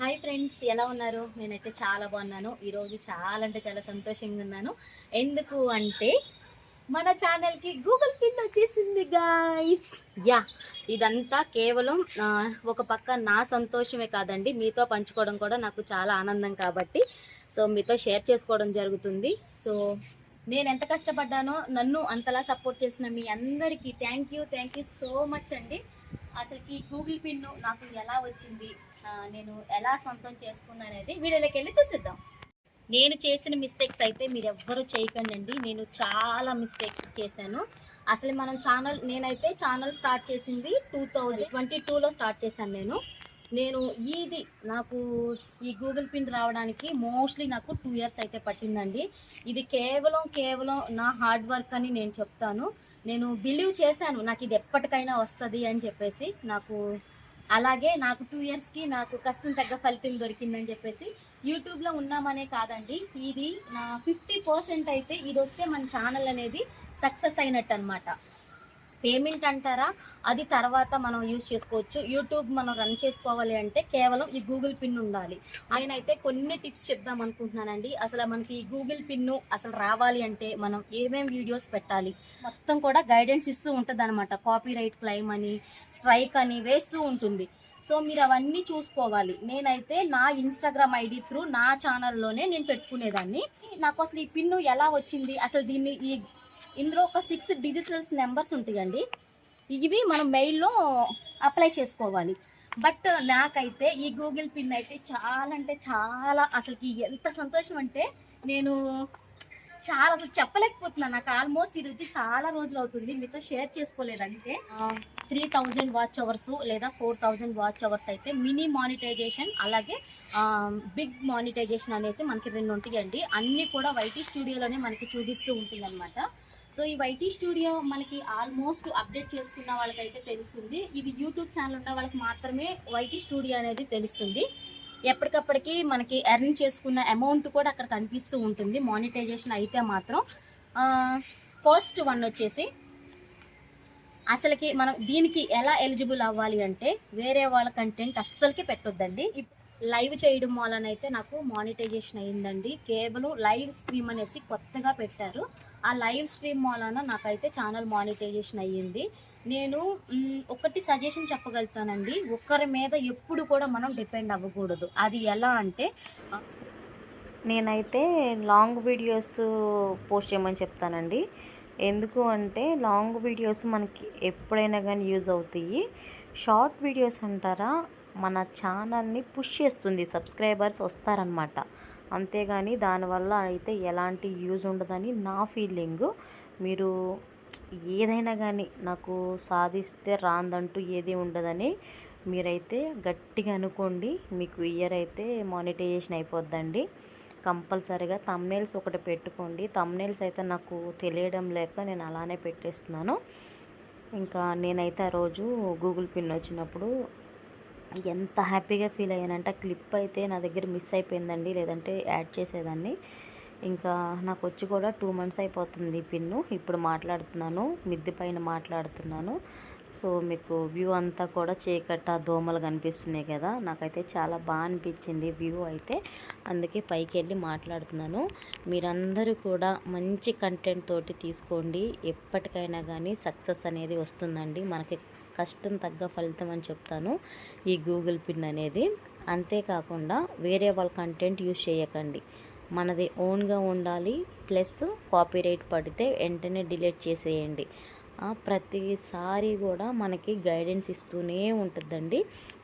Hi friends, ఎలా ఉన్నారు? నేనైతే చాలా బాగున్నాను. ఈరోజు చాలా అంటే చాలా సంతోషంగా ఉన్నాను. ఎందుకు అంటే మన ఛానల్కి గూగుల్ పిన్ వచ్చేసింది గాయ్స్. యా, ఇదంతా కేవలం ఒక పక్క నా సంతోషమే కాదండి, మీతో పంచుకోవడం కూడా నాకు చాలా ఆనందం కాబట్టి మీతో షేర్ చేసుకోవడం జరుగుతుంది. సో నేను ఎంత కష్టపడ్డానో నన్ను అంతలా సపోర్ట్ చేసిన మీ అందరికీ థ్యాంక్ యూ సో మచ్ అండి. అసలుకి గూగుల్ పిన్ నాకు ఎలా వచ్చింది, నేను ఎలా సొంతం చేసుకున్నా అనేది వీడియోలోకి వెళ్ళి చూసిద్దాం. నేను చేసిన మిస్టేక్స్ అయితే మీరు ఎవ్వరూ చేయకండి. నేను చాలా మిస్టేక్స్ చేశాను. అసలు మనం నేనైతే ఛానల్ స్టార్ట్ చేసింది 2022లో స్టార్ట్ చేశాను. నేను నాకు ఈ గూగుల్ పిన్ రావడానికి మోస్ట్లీ నాకు 2 ఇయర్స్ అయితే పట్టిందండి. ఇది కేవలం నా హార్డ్ వర్క్ అని నేను చెప్తాను. నేను బిలీవ్ చేశాను నాకు ఇది ఎప్పటికైనా వస్తుంది అని చెప్పేసి. అలాగే నాకు 2 ఇయర్స్కి నాకు కష్టం తగ్గ ఫలితం దొరికిందని చెప్పేసి యూట్యూబ్లో ఉన్నామనే కాదండి, ఇది నా 50% అయితే ఇది వస్తే మన ఛానల్ అనేది సక్సెస్ అయినట్టు అనమాట. పేమెంట్ అంటారా, అది తర్వాత మనం యూజ్ చేసుకోవచ్చు. యూట్యూబ్ మనం రన్ చేసుకోవాలి అంటే కేవలం ఈ గూగుల్ పిన్ ఉండాలి. నేనైతే కొన్ని టిప్స్ చెప్దాం అనుకుంటున్నానండి. అసలు మనకి ఈ గూగుల్ పిన్ను అసలు రావాలి అంటే మనం ఏమేమి వీడియోస్ పెట్టాలి మొత్తం కూడా గైడెన్స్ ఇస్తూ ఉంటుంది అనమాట. కాపీరైట్ క్లెయిమ్ అని, స్ట్రైక్ అని వేస్తూ ఉంటుంది. సో మీరు అవన్నీ చూసుకోవాలి. నేనైతే నా ఇన్స్టాగ్రామ్ ఐడి త్రూ నా ఛానల్లోనే నేను పెట్టుకునేదాన్ని. నాకు అసలు ఈ పిన్ను ఎలా వచ్చింది, అసలు ఇందులో ఒక 6 డిజిటల్స్ నెంబర్స్ ఉంటాయండి. ఇవి మనం మెయిల్లో అప్లై చేసుకోవాలి. బట్ నాకైతే ఈ గూగుల్ పిన్ అయితే చాలా అంటే చాలా అసలుకి ఎంత సంతోషం అంటే నేను అసలు చెప్పలేకపోతున్నాను. నాకు ఆల్మోస్ట్ ఇది వచ్చి చాలా రోజులు అవుతుంది, మీతో షేర్ చేసుకోలేదంటే 3000 వాచ్ అవర్స్ లేదా 4000 వాచ్ అవర్స్ అయితే మినీ మానిటైజేషన్, అలాగే బిగ్ మానిటైజేషన్ అనేసి మనకి 2 ఉంటాయండి. అన్నీ కూడా వైటీ స్టూడియోలోనే మనకి చూపిస్తూ ఉంటుంది అనమాట. సో ఈ వైటీ స్టూడియో మనకి ఆల్మోస్ట్ అప్డేట్ చేసుకున్న వాళ్ళకైతే తెలుస్తుంది. ఇది యూట్యూబ్ ఛానల్ ఉన్న వాళ్ళకి మాత్రమే వైటీ స్టూడియో అనేది తెలుస్తుంది. ఎప్పటికప్పటికి మనకి ఎర్న్ చేసుకున్న అమౌంట్ కూడా అక్కడ కనిపిస్తూ ఉంటుంది మానిటైజేషన్ అయితే మాత్రం. ఫస్ట్ వన్ వచ్చేసి అసలుకి మనం దీనికి ఎలా ఎలిజిబుల్ అవ్వాలి అంటే వేరే వాళ్ళ కంటెంట్ అస్సలకి పెట్టొద్దండి. లైవ్ చేయడం వలనైతే నాకు మానిటైజేషన్ అయ్యిందండి. కేవలం లైవ్ స్ట్రీమ్ అనేసి కొత్తగా పెట్టారు. ఆ లైవ్ స్ట్రీమ్ వలన నాకైతే ఛానల్ మానిటైజేషన్ అయ్యింది. నేను ఒకటి సజెషన్ చెప్పగలుగుతానండి, ఒకరి మీద ఎప్పుడు కూడా మనం డిపెండ్ అవ్వకూడదు. అది ఎలా అంటే నేనైతే లాంగ్ వీడియోస్ పోస్ట్ చేయమని చెప్తానండి. ఎందుకు అంటే లాంగ్ వీడియోస్ మనకి ఎప్పుడైనా కానీ యూజ్ అవుతాయి. షార్ట్ వీడియోస్ అంటారా, మన ఛానల్ని పుష్ చేస్తుంది, సబ్స్క్రైబర్స్ వస్తారనమాట. అంతేగాని దానివల్ల అయితే ఎలాంటి యూజ్ ఉండదని నా ఫీలింగు. మీరు ఏదైనా కానీ నాకు సాధిస్తే రాందంటూ ఏది ఉండదని మీరైతే గట్టిగా అనుకోండి. మీకు ఇయర్ అయితే మానిటైజేషన్ అయిపోద్దండి. కంపల్సరీగా థంబ్నెయిల్స్ ఒకటి పెట్టుకోండి. థంబ్నెయిల్స్ అయితే నాకు తెలియడం లేక నేను అలానే పెట్టేస్తున్నాను. ఇంకా నేనైతే ఆ రోజు గూగుల్ పిన్ వచ్చినప్పుడు ఎంత హ్యాపీగా ఫీల్ అయ్యానంటే ఆ క్లిప్ అయితే నా దగ్గర మిస్ అయిపోయిందండి, లేదంటే యాడ్ చేసేదాన్ని. ఇంకా నాకు వచ్చి కూడా 2 మంత్స్ అయిపోతుంది పిన్ను. ఇప్పుడు మాట్లాడుతున్నాను, మిద్దె పైన మాట్లాడుతున్నాను. సో మీకు వ్యూ అంతా కూడా చీకట దోమలు కనిపిస్తున్నాయి కదా, నాకైతే చాలా బాగా అనిపించింది వ్యూ అయితే, అందుకే పైకి వెళ్ళి మాట్లాడుతున్నాను. మీరందరూ కూడా మంచి కంటెంట్ తోటి తీసుకోండి, ఎప్పటికైనా కానీ సక్సెస్ అనేది వస్తుందండి. మనకి కష్టం తగ్గ ఫలితం అని చెప్తాను ఈ గూగుల్ పిన్ అనేది. అంతేకాకుండా వేరే వాళ్ళ కంటెంట్ యూజ్ చేయకండి, మనది ఓన్గా ఉండాలి. ప్లస్ కాపీరైట్ పడితే వెంటనే డిలీట్ చేసేయండి. ప్రతిసారి కూడా మనకి గైడెన్స్ ఇస్తూనే ఉంటుందండి.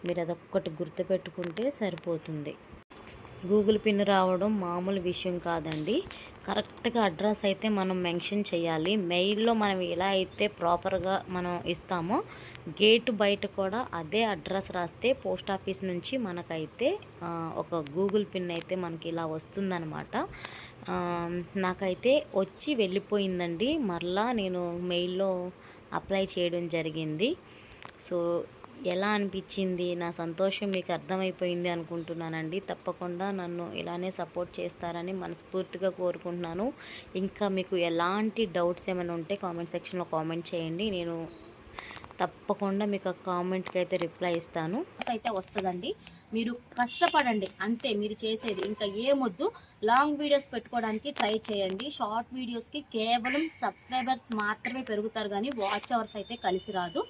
మీరు అదొక్కటి గుర్తుపెట్టుకుంటే సరిపోతుంది. గూగుల్ పిన్ రావడం మామూలు విషయం కాదండి. కరెక్ట్గా అడ్రస్ అయితే మనం మెన్షన్ చేయాలి. మెయిల్లో మనం ఎలా అయితే ప్రాపర్గా మనం ఇస్తామో గేటు బయట కూడా అదే అడ్రస్ రాస్తే పోస్ట్ ఆఫీస్ నుంచి మనకైతే ఒక గూగుల్ పిన్ అయితే మనకి ఇలా వస్తుందన్నమాట. నాకైతే వచ్చి వెళ్ళిపోయిందండి. మరలా నేను మెయిల్లో అప్లై చేయడం జరిగింది. సో ఎలా అనిపించింది, నా సంతోషం మీకు అర్థమైపోయింది అనుకుంటున్నానండి. తప్పకుండా నన్ను ఇలానే సపోర్ట్ చేస్తారని మనస్ఫూర్తిగా కోరుకుంటున్నాను. ఇంకా మీకు ఎలాంటి డౌట్స్ ఏమైనా ఉంటే కామెంట్ సెక్షన్లో కామెంట్ చేయండి, నేను తప్పకుండా మీకు ఆ కామెంట్కి అయితే రిప్లై ఇస్తాను. అయితే వస్తుందండి. మీరు కష్టపడండి అంతే, మీరు చేసేది ఇంకా ఏమొద్దు. లాంగ్ వీడియోస్ పెట్టుకోవడానికి ట్రై చేయండి. షార్ట్ వీడియోస్కి కేవలం సబ్స్క్రైబర్స్ మాత్రమే పెరుగుతారు కానీ వాచ్ అవర్స్ అయితే కలిసి రాదు.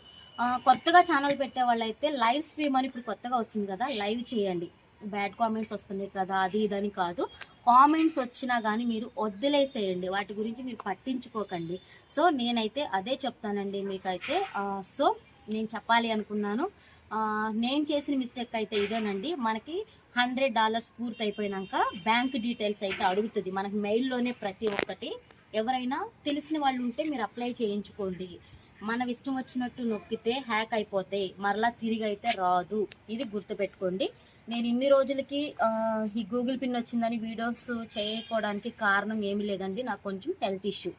కొత్తగా ఛానల్ పెట్టే వాళ్ళైతే లైవ్ స్ట్రీమ్ అని ఇప్పుడు కొత్తగా వస్తుంది కదా, లైవ్ చేయండి. బ్యాడ్ కామెంట్స్ వస్తున్నాయి కదా అది ఇదని కాదు, కామెంట్స్ వచ్చినా కానీ మీరు వదిలేసేయండి, వాటి గురించి మీరు పట్టించుకోకండి. సో నేనైతే అదే చెప్తానండి మీకైతే. సో నేను చెప్పాలి అనుకున్నాను. నేను చేసిన మిస్టేక్ అయితే ఇదేనండి. మనకి $100 పూర్తి అయిపోయినాక బ్యాంక్ డీటెయిల్స్ అయితే అడుగుతుంది మనకి మెయిల్లోనే. ప్రతి ఒక్కటి ఎవరైనా తెలిసిన వాళ్ళు ఉంటే మీరు అప్లై చేయించుకోండి. మన ఇష్టం వచ్చినట్టు నొక్కితే హ్యాక్ అయిపోతాయి, మరలా తిరిగి అయితే రాదు. ఇది గుర్తుపెట్టుకోండి. నేను ఇన్ని రోజులకి ఈ గూగుల్ పిన్ వచ్చిందని వీడియోస్ చేయకపోవడానికి కారణం ఏమీ లేదండి, నాకు కొంచెం హెల్త్ ఇష్యూ.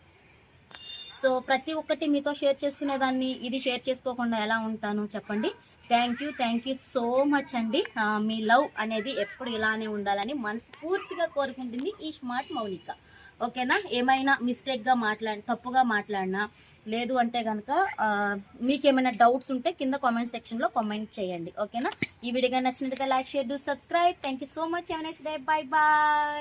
సో ప్రతి ఒక్కటి మీతో షేర్ చేసుకునేదాన్ని, ఇది షేర్ చేసుకోకుండా ఎలా ఉంటాను చెప్పండి. థ్యాంక్ యూ సో మచ్ అండి. మీ లవ్ అనేది ఎప్పుడు ఇలానే ఉండాలని మనస్ఫూర్తిగా కోరుకుంటుంది ఈ స్మార్ట్ మౌనిక. ఓకేనా? ఏమైనా మిస్టేక్గా తప్పుగా మాట్లాడినా లేదు అంటే కనుక మీకు ఏమైనా డౌట్స్ ఉంటే కింద కామెంట్ సెక్షన్లో కామెంట్ చేయండి. ఓకేనా? ఈ వీడియో నచ్చినట్లయితే like, share, do subscribe. Thank you so much. Have a nice day. Bye bye.